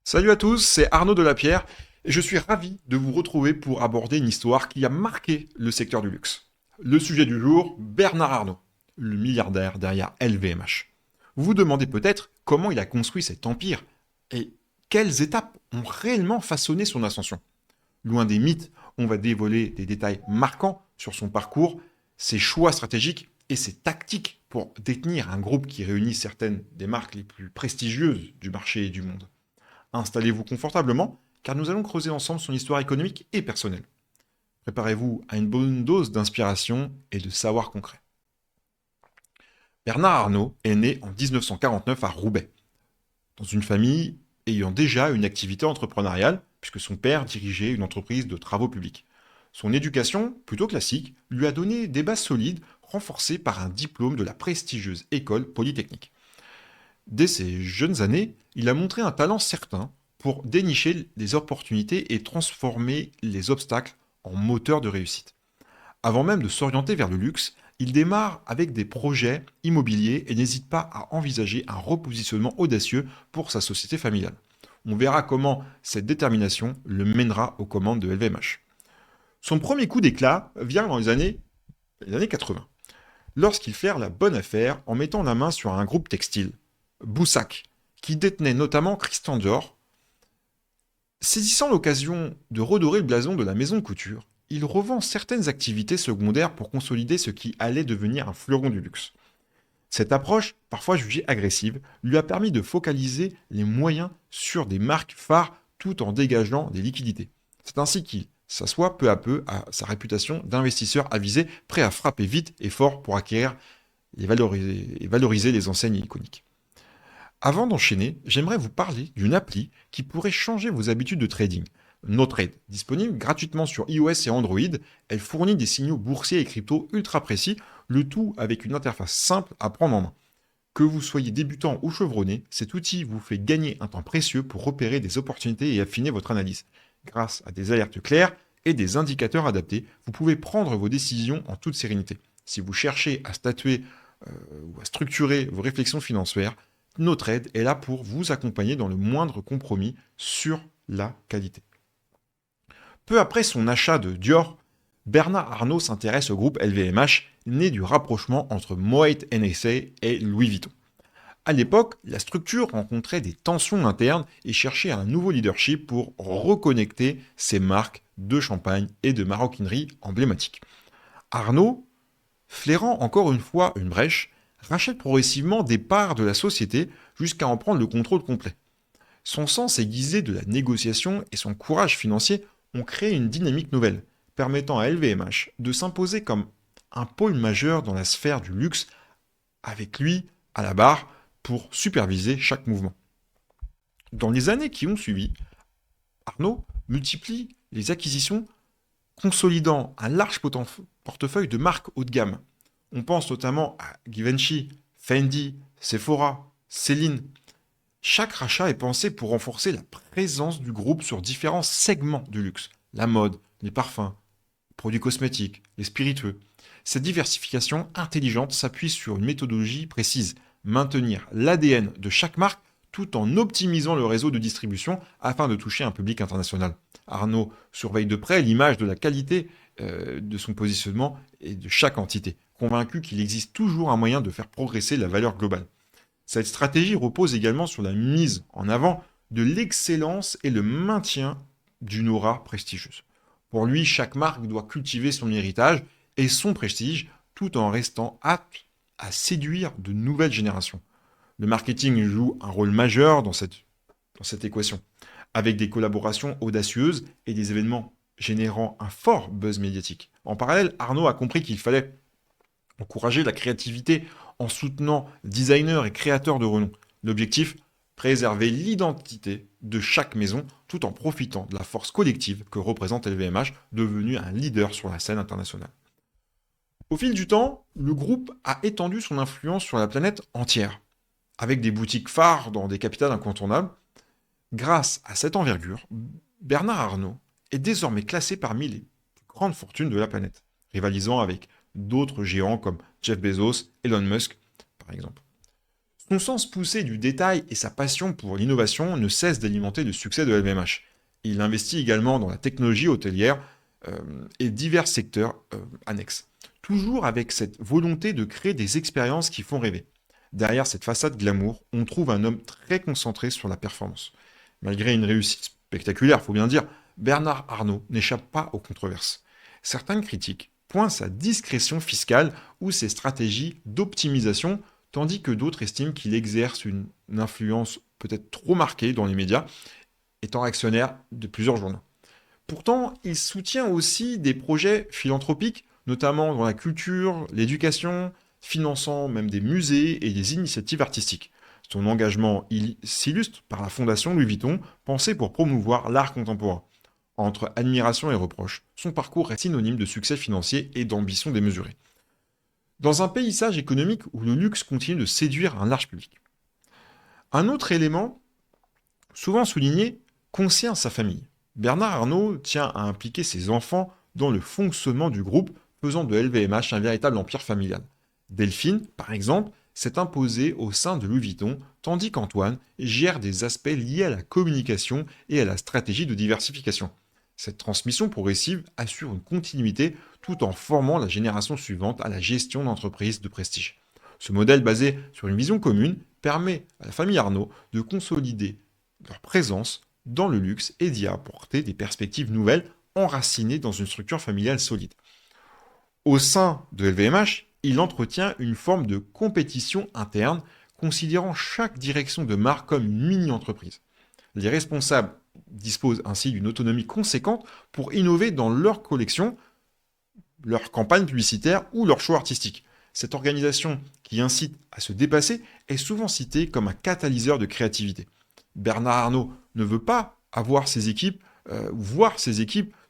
Salut à tous, c'est Arnaud Delapierre et je suis ravi de vous retrouver pour aborder une histoire qui a marqué le secteur du luxe. Le sujet du jour, Bernard Arnault, le milliardaire derrière LVMH. Vous vous demandez peut-être comment il a construit cet empire et quelles étapes ont réellement façonné son ascension. Loin des mythes, on va dévoiler des détails marquants sur son parcours, ses choix stratégiques et ses tactiques pour détenir un groupe qui réunit certaines des marques les plus prestigieuses du marché et du monde. Installez-vous confortablement, car nous allons creuser ensemble son histoire économique et personnelle. Préparez-vous à une bonne dose d'inspiration et de savoir concret. Bernard Arnault est né en 1949 à Roubaix, dans une famille ayant déjà une activité entrepreneuriale, puisque son père dirigeait une entreprise de travaux publics. Son éducation, plutôt classique, lui a donné des bases solides, renforcées par un diplôme de la prestigieuse école polytechnique. Dès ses jeunes années, il a montré un talent certain pour dénicher les opportunités et transformer les obstacles en moteurs de réussite. Avant même de s'orienter vers le luxe, il démarre avec des projets immobiliers et n'hésite pas à envisager un repositionnement audacieux pour sa société familiale. On verra comment cette détermination le mènera aux commandes de LVMH. Son premier coup d'éclat vient dans les années 80, lorsqu'il fait la bonne affaire en mettant la main sur un groupe textile, Boussac, qui détenait notamment Christian Dior. Saisissant l'occasion de redorer le blason de la maison de couture, il revend certaines activités secondaires pour consolider ce qui allait devenir un fleuron du luxe. Cette approche, parfois jugée agressive, lui a permis de focaliser les moyens sur des marques phares tout en dégageant des liquidités. C'est ainsi qu'il s'assoit peu à peu à sa réputation d'investisseur avisé, prêt à frapper vite et fort pour acquérir et valoriser les enseignes iconiques. Avant d'enchaîner, j'aimerais vous parler d'une appli qui pourrait changer vos habitudes de trading. NoTrade, disponible gratuitement sur iOS et Android, elle fournit des signaux boursiers et crypto ultra précis, le tout avec une interface simple à prendre en main. Que vous soyez débutant ou chevronné, cet outil vous fait gagner un temps précieux pour repérer des opportunités et affiner votre analyse. Grâce à des alertes claires et des indicateurs adaptés, vous pouvez prendre vos décisions en toute sérénité. Si vous cherchez à statuer ou à structurer vos réflexions financières, notre aide est là pour vous accompagner dans le moindre compromis sur la qualité. Peu après son achat de Dior, Bernard Arnault s'intéresse au groupe LVMH, né du rapprochement entre Moet Hennessy et Louis Vuitton. À l'époque, la structure rencontrait des tensions internes et cherchait un nouveau leadership pour reconnecter ses marques de champagne et de maroquinerie emblématiques. Arnault, flairant encore une fois une brèche, rachète progressivement des parts de la société jusqu'à en prendre le contrôle complet. Son sens aiguisé de la négociation et son courage financier ont créé une dynamique nouvelle, permettant à LVMH de s'imposer comme un pôle majeur dans la sphère du luxe, avec lui à la barre pour superviser chaque mouvement. Dans les années qui ont suivi, Arnault multiplie les acquisitions, consolidant un large portefeuille de marques haut de gamme. On pense notamment à Givenchy, Fendi, Sephora, Céline. Chaque rachat est pensé pour renforcer la présence du groupe sur différents segments du luxe. La mode, les parfums, les produits cosmétiques, les spiritueux. Cette diversification intelligente s'appuie sur une méthodologie précise, maintenir l'ADN de chaque marque tout en optimisant le réseau de distribution afin de toucher un public international. Arnaud surveille de près l'image de la qualité de son positionnement et de chaque entité, convaincu qu'il existe toujours un moyen de faire progresser la valeur globale. Cette stratégie repose également sur la mise en avant de l'excellence et le maintien d'une aura prestigieuse. Pour lui, chaque marque doit cultiver son héritage et son prestige tout en restant apte à séduire de nouvelles générations. Le marketing joue un rôle majeur dans cette équation, avec des collaborations audacieuses et des événements générant un fort buzz médiatique. En parallèle, Arnaud a compris qu'il fallait encourager la créativité en soutenant designers et créateurs de renom. L'objectif, préserver l'identité de chaque maison tout en profitant de la force collective que représente LVMH, devenu un leader sur la scène internationale. Au fil du temps, le groupe a étendu son influence sur la planète entière, avec des boutiques phares dans des capitales incontournables. Grâce à cette envergure, Bernard Arnault est désormais classé parmi les plus grandes fortunes de la planète, rivalisant avec d'autres géants comme Jeff Bezos, Elon Musk, par exemple. Son sens poussé du détail et sa passion pour l'innovation ne cessent d'alimenter le succès de LVMH. Il investit également dans la technologie hôtelière euh, et divers secteurs annexes. Toujours avec cette volonté de créer des expériences qui font rêver. Derrière cette façade glamour, on trouve un homme très concentré sur la performance. Malgré une réussite spectaculaire, faut bien dire, Bernard Arnault n'échappe pas aux controverses. Certains critiques pointent sa discrétion fiscale ou ses stratégies d'optimisation, tandis que d'autres estiment qu'il exerce une influence peut-être trop marquée dans les médias, étant actionnaire de plusieurs journaux. Pourtant, il soutient aussi des projets philanthropiques, notamment dans la culture, l'éducation, finançant même des musées et des initiatives artistiques. Son engagement s'illustre par la fondation Louis Vuitton, pensée pour promouvoir l'art contemporain. Entre admiration et reproche, son parcours est synonyme de succès financier et d'ambition démesurée. Dans un paysage économique où le luxe continue de séduire un large public. Un autre élément, souvent souligné, concerne sa famille. Bernard Arnault tient à impliquer ses enfants dans le fonctionnement du groupe, faisant de LVMH un véritable empire familial. Delphine, par exemple, s'est imposée au sein de Louis Vuitton, tandis qu'Antoine gère des aspects liés à la communication et à la stratégie de diversification. Cette transmission progressive assure une continuité tout en formant la génération suivante à la gestion d'entreprises de prestige. Ce modèle basé sur une vision commune permet à la famille Arnault de consolider leur présence dans le luxe et d'y apporter des perspectives nouvelles enracinées dans une structure familiale solide. Au sein de LVMH, il entretient une forme de compétition interne, considérant chaque direction de marque comme une mini-entreprise. Les responsables disposent ainsi d'une autonomie conséquente pour innover dans leur collection, leur campagne publicitaire ou leur choix artistique. Cette organisation qui incite à se dépasser est souvent citée comme un catalyseur de créativité. Bernard Arnault ne veut pas voir ses équipes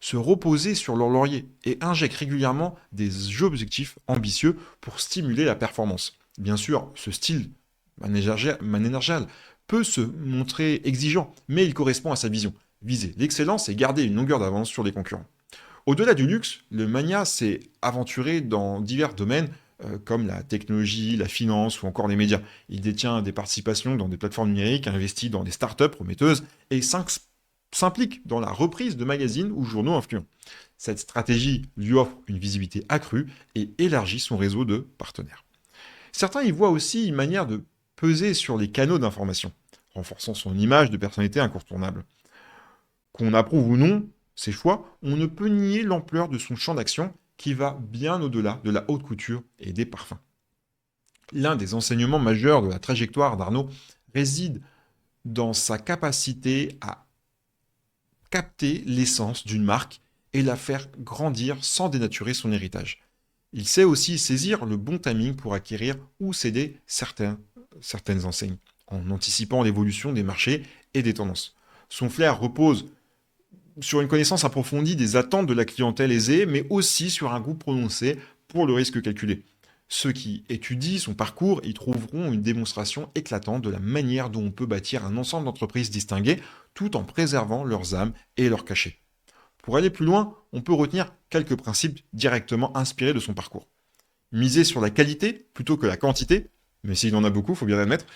se reposer sur leur laurier et injecte régulièrement des objectifs ambitieux pour stimuler la performance. Bien sûr, ce style managérial peut se montrer exigeant, mais il correspond à sa vision. Viser l'excellence et garder une longueur d'avance sur les concurrents. Au-delà du luxe, le Mania s'est aventuré dans divers domaines comme la technologie, la finance ou encore les médias. Il détient des participations dans des plateformes numériques, investit dans des startups prometteuses et s'implique dans la reprise de magazines ou journaux influents. Cette stratégie lui offre une visibilité accrue et élargit son réseau de partenaires. Certains y voient aussi une manière de peser sur les canaux d'information, renforçant son image de personnalité incontournable. Qu'on approuve ou non ses choix, on ne peut nier l'ampleur de son champ d'action qui va bien au-delà de la haute couture et des parfums. L'un des enseignements majeurs de la trajectoire d'Arnault réside dans sa capacité à capter l'essence d'une marque et la faire grandir sans dénaturer son héritage. Il sait aussi saisir le bon timing pour acquérir ou céder certaines enseignes, en anticipant l'évolution des marchés et des tendances. Son flair repose sur une connaissance approfondie des attentes de la clientèle aisée, mais aussi sur un goût prononcé pour le risque calculé. Ceux qui étudient son parcours y trouveront une démonstration éclatante de la manière dont on peut bâtir un ensemble d'entreprises distinguées tout en préservant leurs âmes et leurs cachets. Pour aller plus loin, on peut retenir quelques principes directement inspirés de son parcours. Miser sur la qualité plutôt que la quantité, mais s'il en a beaucoup, il faut bien l'admettre.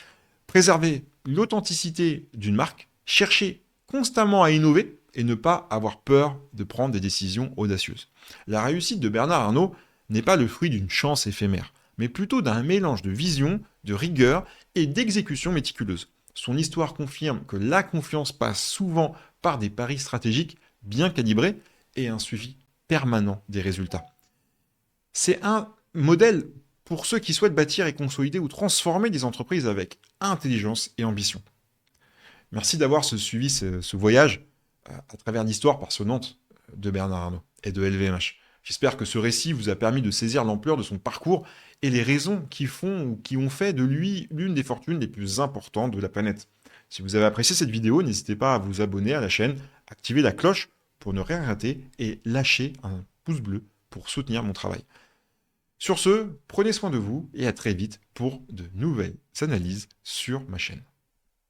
Préserver l'authenticité d'une marque, chercher constamment à innover et ne pas avoir peur de prendre des décisions audacieuses. La réussite de Bernard Arnault n'est pas le fruit d'une chance éphémère, mais plutôt d'un mélange de vision, de rigueur et d'exécution méticuleuse. Son histoire confirme que la confiance passe souvent par des paris stratégiques bien calibrés et un suivi permanent des résultats. C'est un modèle pour ceux qui souhaitent bâtir et consolider ou transformer des entreprises avec intelligence et ambition. Merci d'avoir suivi ce voyage à travers l'histoire passionnante de Bernard Arnault et de LVMH. J'espère que ce récit vous a permis de saisir l'ampleur de son parcours et les raisons qui ont fait de lui l'une des fortunes les plus importantes de la planète. Si vous avez apprécié cette vidéo, n'hésitez pas à vous abonner à la chaîne, activer la cloche pour ne rien rater et lâcher un pouce bleu pour soutenir mon travail. Sur ce, prenez soin de vous et à très vite pour de nouvelles analyses sur ma chaîne.